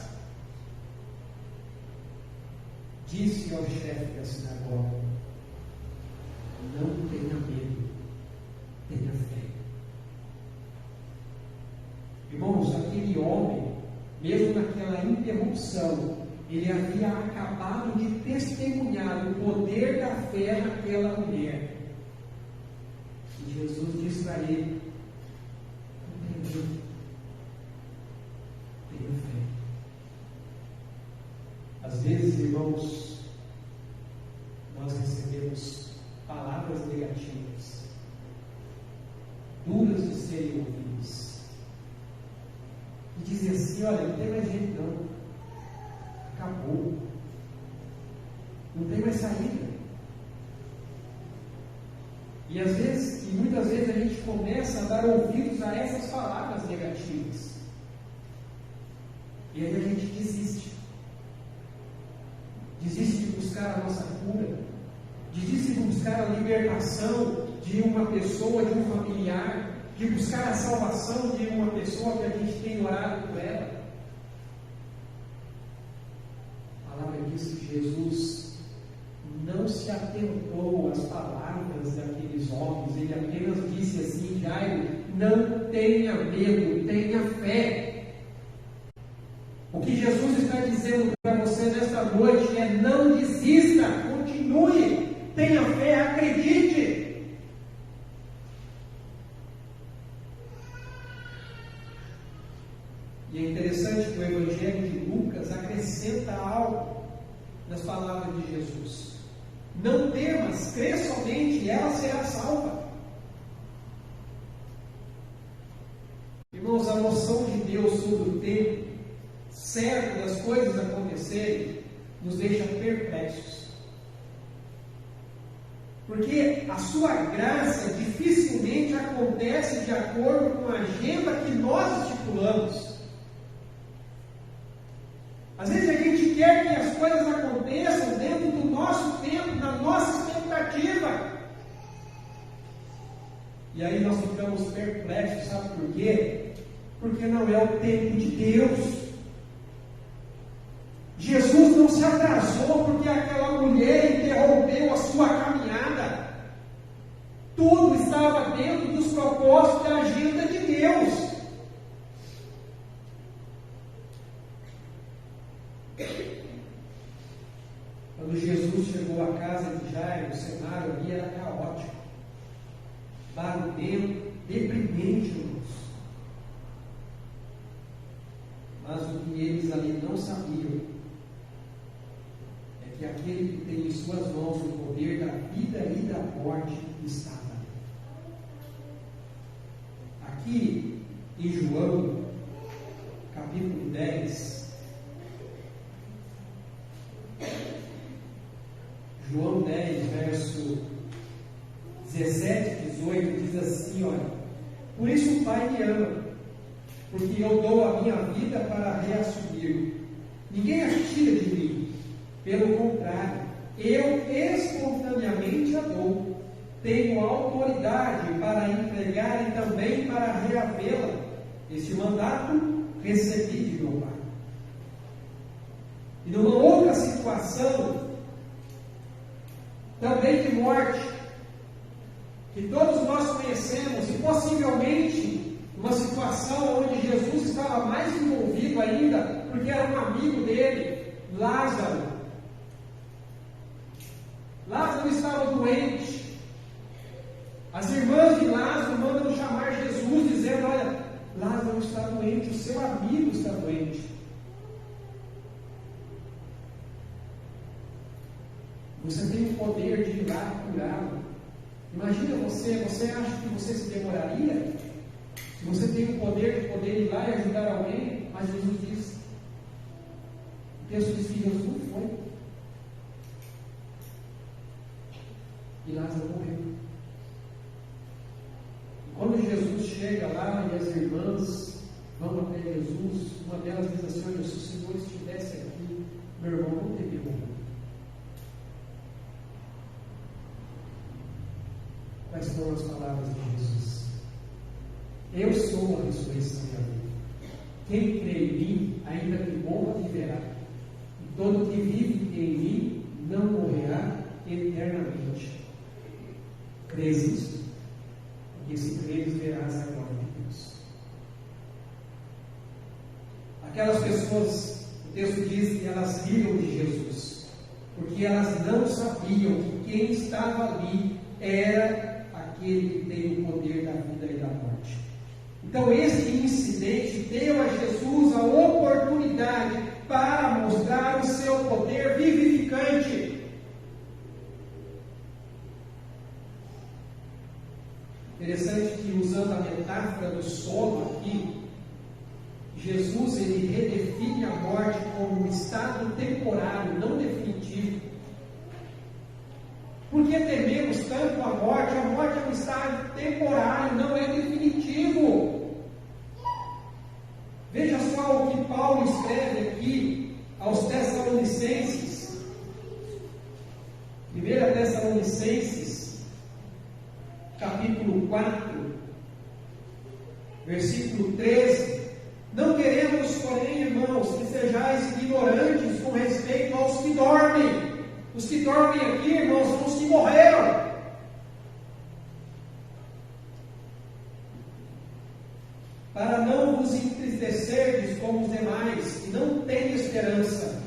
A: disse ao chefe da sinagoga: não tenha medo, tenha fé. Irmãos, aquele homem, mesmo naquela interrupção, ele havia acabado de testemunhar o poder da fé naquela mulher. E Jesus diz para ele: não tenha medo, tenha fé. Às vezes, irmãos, nós recebemos palavras negativas, duras de serem ouvidas, e dizem assim: olha, não tem mais jeito não, acabou, não tem mais saída. E às vezes, e muitas vezes a gente começa a dar ouvidos a essas palavras negativas, e aí a gente desiste de buscar a nossa cura, desiste de buscar a libertação de uma pessoa, de um familiar, de buscar a salvação de uma pessoa que a gente tem orado por ela. A palavra diz que Jesus não se atentou às palavras daqueles homens, ele apenas disse assim: Jairo, não tenha medo, tenha fé. O que Jesus está dizendo para você nesta noite é: não desista, continue, tenha fé, acredite. E é interessante que o Evangelho de Lucas acrescenta algo nas palavras de Jesus: não temas, crê somente, e ela será salva. Irmãos, a noção de Deus sobre o tempo certo das coisas acontecerem nos deixa perplexos, porque a sua graça dificilmente acontece de acordo com a agenda que nós estipulamos. Às vezes a gente quer que as coisas aconteçam dentro do nosso tempo, da nossa expectativa, e aí nós ficamos perplexos. Sabe por quê? Porque não é o tempo de Deus. Jesus não se atrasou porque aquela mulher interrompeu a sua caminhada. Tudo estava dentro dos propósitos da agenda de Deus. Quando Jesus chegou à casa de Jairo, o cenário ali era caótico, barulhento, deprimente, irmãos. Mas o que eles ali não sabiam é que aquele que tem em suas mãos o poder da vida e da morte estava ali. Aqui em João, capítulo 10. João 10, verso 17 e 18, diz assim, olha: por isso o Pai me ama, porque eu dou a minha vida para reassumir. Ninguém a tira de mim, pelo contrário, eu espontaneamente a dou. Tenho autoridade para entregar e também para reavê-la. Esse mandato recebi de meu Pai. E numa outra situação, também de morte, que todos nós conhecemos, e possivelmente uma situação onde Jesus estava mais envolvido ainda, porque era um amigo dele, Lázaro. Lázaro estava doente. As irmãs de Lázaro mandam chamar Jesus, dizendo: olha, Lázaro está doente, o seu amigo está doente. Você tem o poder de ir lá curá-lo. Imagina você acha que você se demoraria? Se você tem o poder de poder ir lá e ajudar alguém, mas Jesus diz, o texto diz que Jesus não foi. E Lázaro morreu. E quando Jesus chega lá e as irmãs vão até Jesus, uma delas diz assim: olha, se o Senhor estivesse aqui, meu irmão não teria morrido. Quais foram as palavras de Jesus? Eu sou a ressurreição e a vida. Quem crê em mim, ainda que morra, viverá. E todo que vive em mim não morrerá eternamente. Crês isto? Porque se creres, verás a glória de Deus. Aquelas pessoas, o texto diz que elas riram de Jesus, porque elas não sabiam que quem estava ali era aquele que tem o poder da vida e da morte. Então esse incidente deu a Jesus a oportunidade para mostrar o seu poder vivificante. Interessante que, usando a metáfora do sono aqui, Jesus ele redefine a morte como um estado temporário, não definitivo. Por que tememos tanto a morte? A morte é um estado temporário, não é definitivo. Veja só o que Paulo escreve aqui aos Tessalonicenses. 1 Tessalonicenses, capítulo 4, versículo 13. Não queremos, porém, irmãos, que sejais ignorantes com respeito aos que dormem. Os que dormem aqui, irmãos, são os que morreram. Para não vos entristecerdes como os demais, que não têm esperança.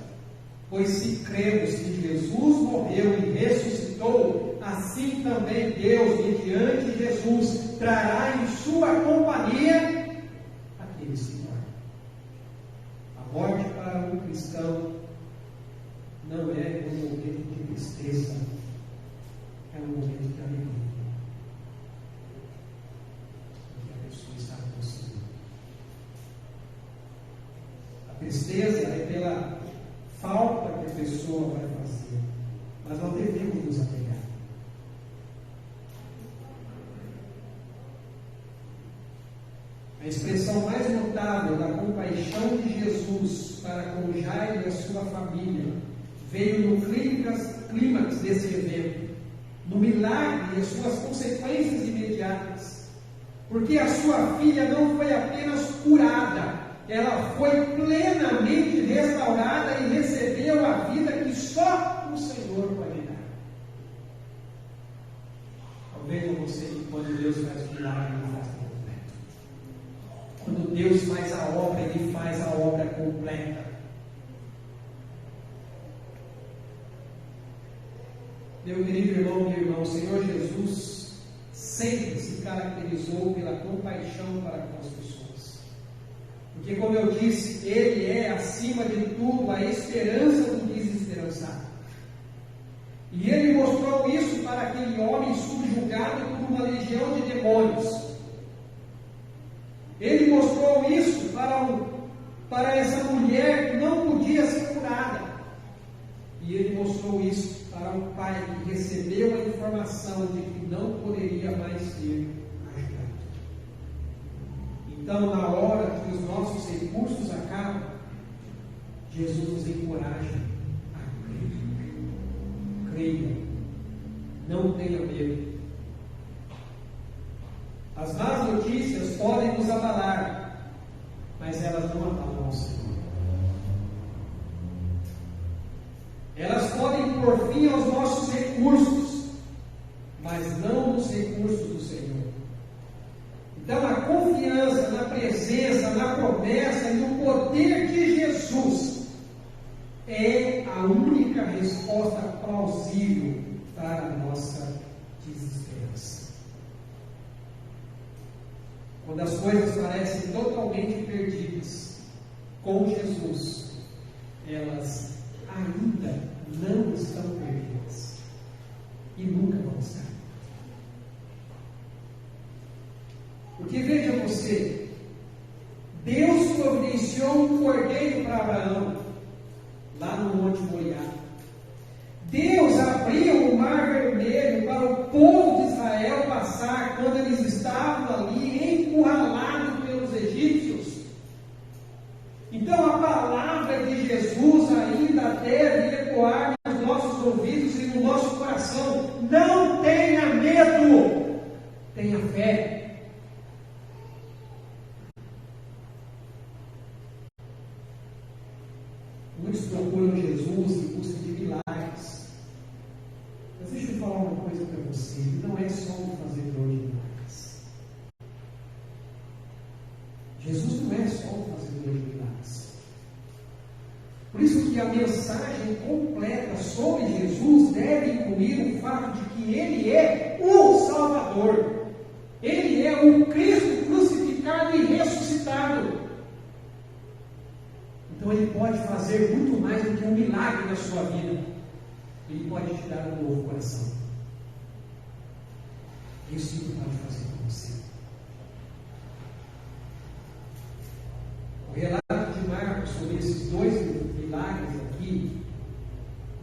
A: Pois se cremos que Jesus morreu e ressuscitou, assim também Deus, mediante Jesus, trará em sua companhia aqueles que dormem. A morte para um cristão não é um momento de tristeza, é um momento de alegria. Porque a pessoa está conseguindo. A tristeza é pela falta que a pessoa vai fazer, mas não devemos nos apegar. A expressão mais notável da compaixão de Jesus para com Jairo e a sua família veio no clímax desse evento, no milagre e as suas consequências imediatas. Porque a sua filha não foi apenas curada, ela foi plenamente restaurada e recebeu a vida que só o Senhor pode dar. Talvez você que quando Deus faz o milagre, Ele faz completo. Quando Deus faz a obra, Ele faz a obra completa. Meu querido irmão, meu irmão, o Senhor Jesus sempre se caracterizou pela compaixão para com as pessoas. Porque, como eu disse, Ele é, acima de tudo, a esperança do desesperançado. E Ele mostrou isso para aquele homem subjugado por uma legião de demônios. Ele mostrou isso para para essa mulher que não podia ser curada. E ele mostrou isso para o pai, que recebeu a informação de que não poderia mais ser ajudado. Então, na hora que os nossos recursos acabam, Jesus nos encoraja a crer. Creia. Não tenha medo. As más notícias podem nos abalar, mas elas não abalam o Senhor. Elas podem pôr fim aos nossos recursos, mas não os recursos do Senhor. Então, a confiança na presença, na promessa e no poder de Jesus é a única resposta plausível para a nossa desesperança. Quando as coisas parecem totalmente perdidas, com Jesus, elas ainda não estão perdidas e nunca vão estar. Porque veja você, Deus providenciou um cordeiro para Abraão, lá no Monte Moriá. Deus abriu o Mar Vermelho para o povo de Israel passar quando eles estavam ali encurralados pelos egípcios. Então a palavra de Jesus ainda deve ecoar nos nossos ouvidos e no nosso coração. Não tenha medo, tenha fé. Muitos procuram Jesus em busca de milagres. Mas deixa eu falar uma coisa para você: não é só um fazedor de milagres. Jesus não é só um fazedor de milagres. Por isso que a mensagem completa sobre Jesus deve incluir o fato de que Ele é o Salvador. Ele é o Cristo crucificado e ressuscitado. Então Ele pode fazer muito mais do que um milagre na sua vida. Ele pode te dar um novo coração. Isso Ele pode fazer com você. O relato de Marcos sobre esses dois milagres aqui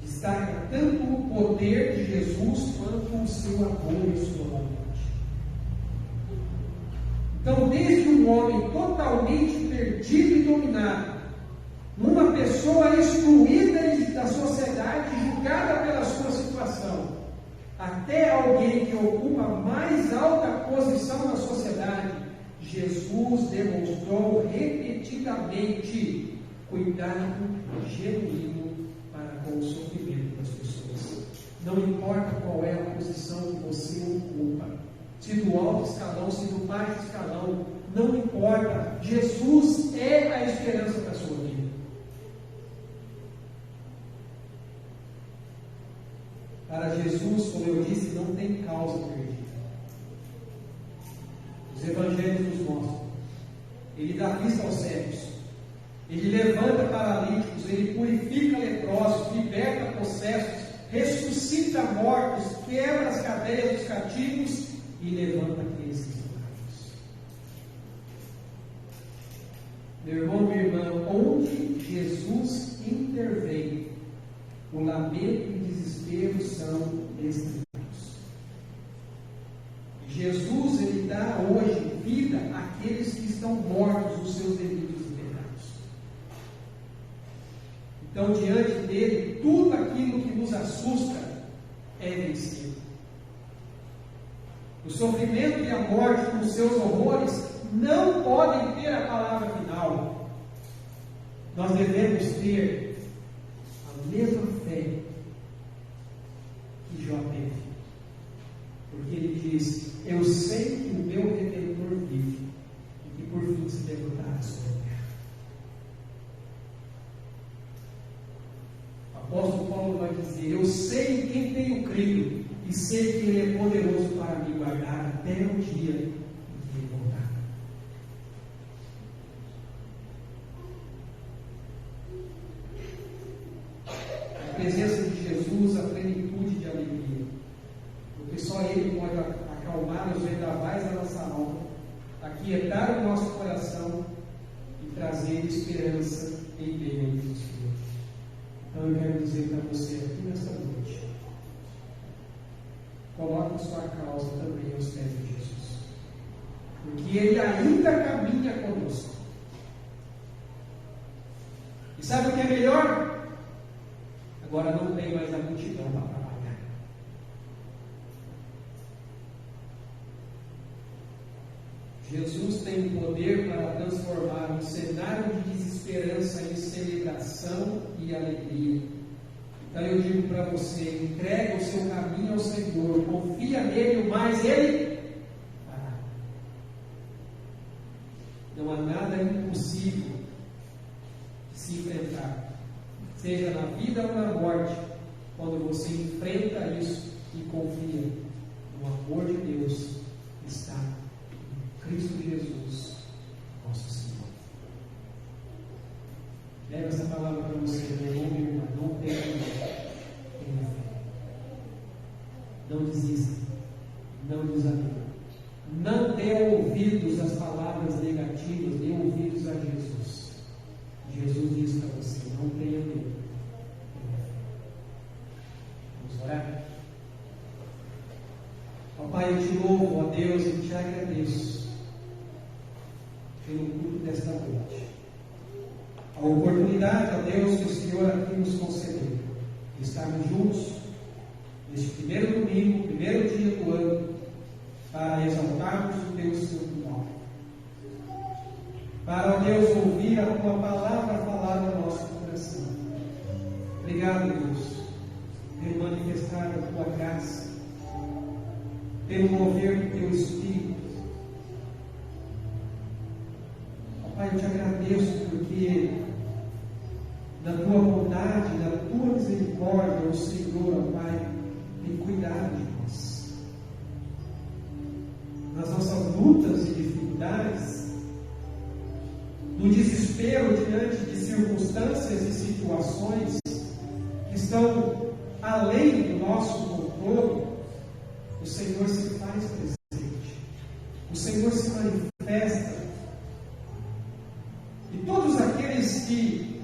A: destaca tanto o poder de Jesus quanto o seu amor e sua bondade. Então, desde um homem totalmente perdido e dominado, uma pessoa excluída da sociedade, julgada pela sua situação, até alguém que ocupa a mais alta posição na sociedade, Jesus demonstrou repetidamente cuidado genuíno para com o sofrimento das pessoas. Não importa qual é a posição que você ocupa, se do alto escalão, se do baixo escalão, não importa. Jesus é a esperança da sua vida. Para Jesus, como eu disse, não tem causa perdida. Os evangelhos nos mostram. Ele dá vista aos cegos. Ele levanta paralíticos. Ele purifica leprosos, liberta possessos, ressuscita mortos, quebra as cadeias dos cativos e levanta aqueles que estão caídos. Meu irmão, minha irmã, onde Jesus intervém, o lamento e o desespero são extremos. Jesus, Ele dá hoje vida àqueles que estão mortos nos seus delitos e pecados. Então, diante dele, tudo aquilo que nos assusta é vencido. O sofrimento e a morte, com seus horrores, não podem ter a palavra final. Nós devemos ter a mesma fé que Jó teve. Porque ele diz: eu sei que o meu Redentor vive e que por fim se levantará sobre a terra. O apóstolo Paulo vai dizer: eu sei em quem tenho crido e sei que Ele é poderoso para me guardar até o dia em que Ele voltar. A presença de Jesus, a plenitude de alegria, porque só Ele pode acalmar os vendavais da nossa alma, aquietar o nosso coração e trazer esperança esperança em meio ao desespero. Então eu quero dizer para você aqui nesta noite, coloque sua causa também aos pés de Jesus, porque Ele ainda caminha conosco. E sabe o que é melhor? Agora não tem mais a multidão para trabalhar. Jesus tem o poder para transformar um cenário de desesperança em celebração e alegria. Então eu digo para você, entrega o seu caminho ao Senhor, confia nele, o mais Ele fará. Não há nada impossível de se enfrentar, seja na vida ou na morte, quando você enfrenta isso e confia no amor de Deus que está em Cristo Jesus, nosso Senhor. Leve essa palavra para você, meu irmão, minha irmã. Não tenha medo. Tenha fé. Não desista. Não desanime. Não dê ouvidos às palavras negativas, dê ouvidos a Jesus. Jesus diz para você: não tenha medo. Tenha fé. Vamos orar? Ó Pai, eu te louvo, ó Deus, e te agradeço pelo culto desta noite. A oportunidade, ó Deus, que o Senhor aqui nos concedeu, de estarmos juntos neste primeiro domingo, primeiro dia do ano, para exaltarmos o Teu santo nome. Para, ó Deus, ouvir a Tua palavra falar no nosso coração. Obrigado, Deus, pelo manifestar da Tua graça, pelo mover do Teu Espírito. Ó Pai, eu te agradeço porque na Tua bondade, na Tua misericórdia, o Senhor, ó Pai, tem cuidado de nós. Nas nossas lutas e dificuldades, no desespero diante de circunstâncias e situações que estão além do nosso controle, o Senhor se faz presente. O Senhor se manifesta. E todos aqueles que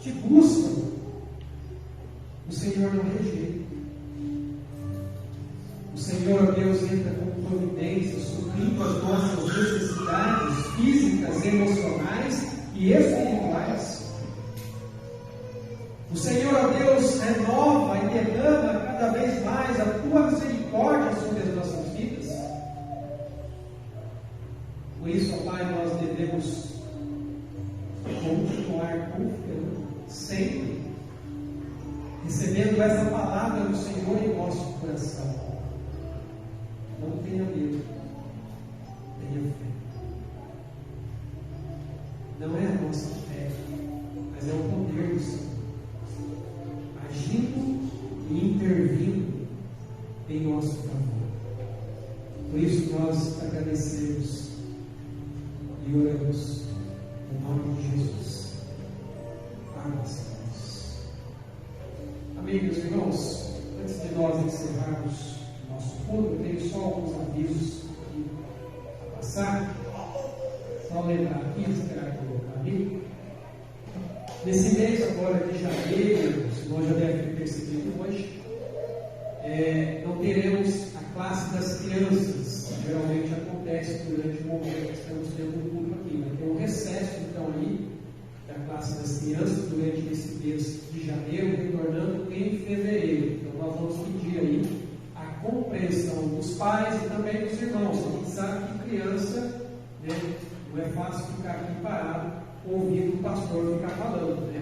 A: te buscam, o Senhor não rejeita. O Senhor, Deus, entra com providência, suprindo as nossas necessidades físicas, emocionais e espirituais. O Senhor, Deus, renova e derrama cada vez mais a Tua misericórdia sobre as nossas vidas. Por isso, ó Pai, nós devemos continuar confiando, sempre recebendo essa palavra do Senhor em nosso coração. Não tenha medo, tenha fé. Não é a nossa fé, mas é o poder do Senhor agindo e intervindo em nosso favor. Por isso nós agradecemos e oramos em nome de Jesus. Amém. Amém, meus irmãos. Antes de nós encerrarmos o nosso culto, eu tenho só alguns avisos aqui a passar. Só lembrar aqui, esperar que eu vou para mim. Nesse mês agora de janeiro, o senhor já deve ter percebido hoje, não teremos a classe das crianças. Geralmente acontece durante o momento que estamos tendo um culto aqui. Vai ter um recesso, então, aí, da classe das crianças durante esse mês de janeiro, retornando em fevereiro. Então, nós vamos pedir aí a compreensão dos pais e também dos irmãos. A gente sabe que criança, né, não é fácil ficar aqui parado ouvindo o pastor ficar falando, né?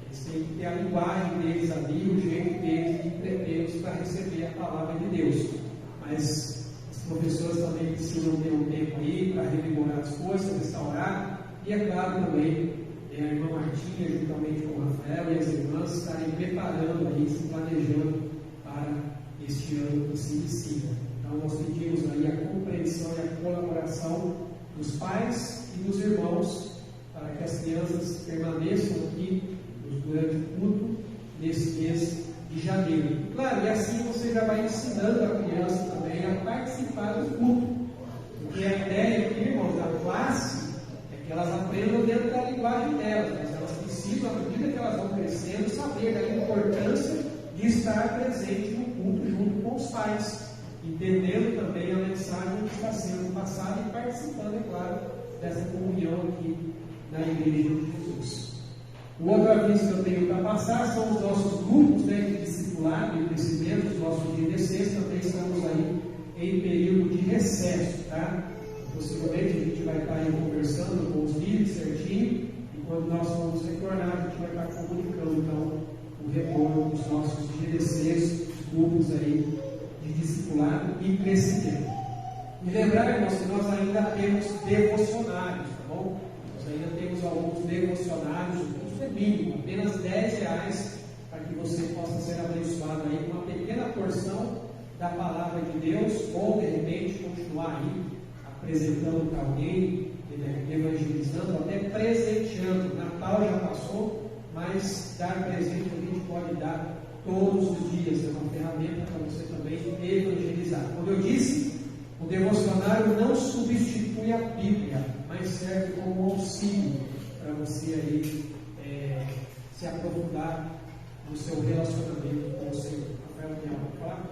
A: Eles têm que ter a linguagem deles ali, o jeito deles de entretê-los para receber a palavra de Deus. Mas os professores também precisam ter um tempo aí para rememorar as coisas, restaurar, e é claro também a irmã Martinha, juntamente com o Rafael e as irmãs, estarem preparando aí, se planejando para este ano que se inicia. Então nós pedimos aí a compreensão e a colaboração dos pais e dos irmãos, para que as crianças permaneçam aqui durante o culto nesse mês de janeiro. Claro, e assim você já vai ensinando a criança também a participar do culto. Porque a ideia aqui, irmãos, da classe, é que elas aprendam dentro da linguagem linguagem delas, mas elas precisam, à medida que elas vão crescendo, saber da importância de estar presente no culto junto com os pais, entendendo também a mensagem que está sendo passada e participando, é claro, dessa comunhão aqui na Igreja de Jesus. O outro aviso que eu tenho para passar são os nossos grupos, né, de discipulado e crescimento, os nossos GDCs. Também estamos aí em período de recesso, tá? Possivelmente a gente vai estar aí conversando com os líderes certinho, e quando nós vamos retornar, a gente vai estar comunicando então o retorno dos nossos GDCs, grupos aí de discipulado e crescimento. E lembrar, irmãos, que nós ainda temos devocionários, tá bom? Nós ainda temos alguns devocionários, o custo é mínimo, apenas R$10, para que você possa ser abençoado aí com uma pequena porção da palavra de Deus, ou de repente continuar aí apresentando para alguém, evangelizando, até presenteando. Natal já passou, mas dar presente a gente pode dar todos os dias, é uma ferramenta para você também evangelizar. Como eu disse, o devocionário não substitui a Bíblia, mas serve como auxílio para você aí se aprofundar no seu relacionamento com o Senhor. Rafael, tem algo para falar?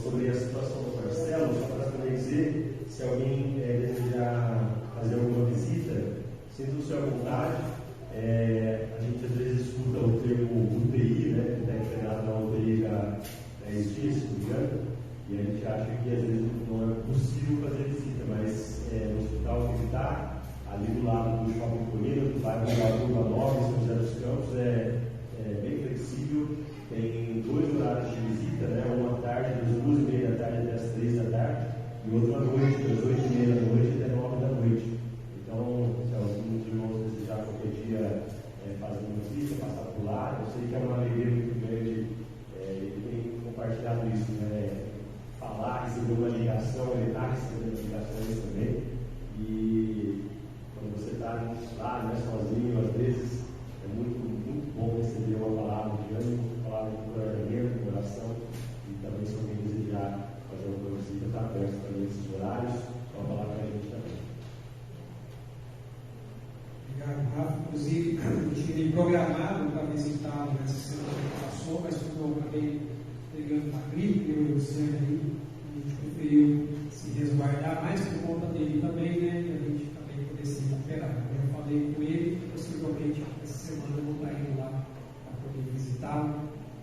B: Sobre a situação do Marcelo, só para poder dizer, se alguém desejar fazer alguma visita, sinta-se à vontade. A gente às vezes escuta o termo UTI, né, que está empregado na UTI há 10 dias, se não me engano, e a gente acha que às vezes não é possível fazer visita, mas no hospital que está, ali do lado do Shopping Colina, do bairro da Curva 9, São José dos Campos, é bem flexível. Tem 2 horários de visita, né? Um à tarde, das 2h30 da tarde até as 3 da tarde, e outro à noite, das 8h30 da noite até 9 da noite. Então, se alguns irmãos desejar qualquer dia fazer uma visita, passar por lá, eu sei que é uma alegria muito grande, ele tem compartilhado isso, né? Falar, receber uma ligação, ele está recebendo ligações também, e quando você está lá, né, sozinho, às vezes, é muito, muito bom receber uma palavra de ânimo, uma palavra de encorajamento, de oração, e também se alguém desejar fazer alguma visita, está aberto também esses horários, para falar com a gente também.
A: Obrigado, Rafa. Inclusive, eu tinha programado para visitá-lo nessa semana que passou, mas como eu acabei pegando uma gripe, eu e o Luciano aí, a gente preferiu se resguardar mais por conta dele também, né? E a gente também poder se recuperar. Eu falei com ele, possivelmente essa semana eu vou estar indo lá para poder visitá-lo,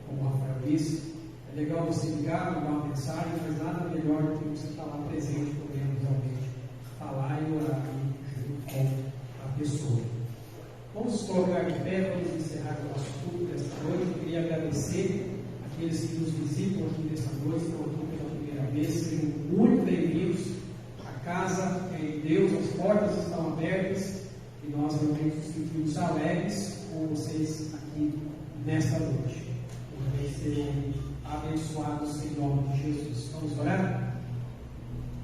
A: como o Rafael disse. É legal você ligar, mandar uma mensagem, mas nada melhor do que você estar lá presente, podendo realmente falar e orar junto com a pessoa. Vamos colocar de pé, vamos encerrar o nosso culto desta noite. Eu queria agradecer aqueles que nos visitam aqui nesta noite, estão aqui pela primeira vez, sejam muito bem-vindos. A casa é de Deus, as portas estão abertas e nós realmente nos sentimos alegres com vocês aqui nesta noite. Também sejam abençoados em nome de Jesus. Vamos orar?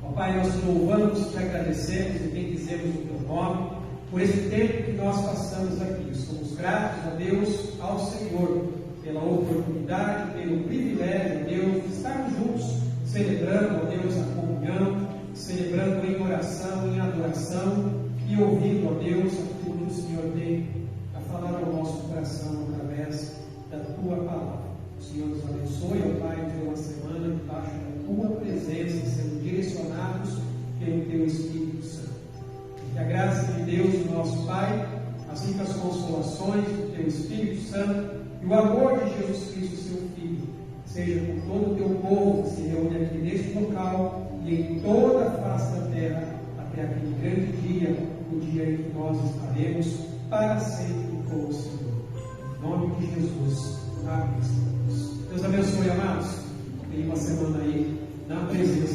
A: Ó Pai, nós te louvamos, te agradecemos e bendizemos o teu nome por esse tempo que nós passamos aqui. Somos gratos a Deus, ao Senhor, pela oportunidade, pelo privilégio, Deus, de estarmos juntos, celebrando, ó Deus, a comunhão, celebrando em oração, em adoração e ouvindo, ó Deus, aquilo que o Senhor tem a falar ao nosso coração através da tua palavra. O Senhor nos abençoe, ó Pai, ter uma semana debaixo da tua presença, sendo direcionados pelo teu Espírito Santo. Que a graça de Deus, nosso Pai, assim como as consolações do teu Espírito Santo e o amor de Jesus Cristo, seu Filho, seja com todo o teu povo que se reúne aqui neste local e em toda a face da terra, até aquele grande dia, o dia em que nós estaremos para sempre com o Senhor. Em nome de Jesus. Amém. Deus abençoe, amados. Tenha uma semana aí na presença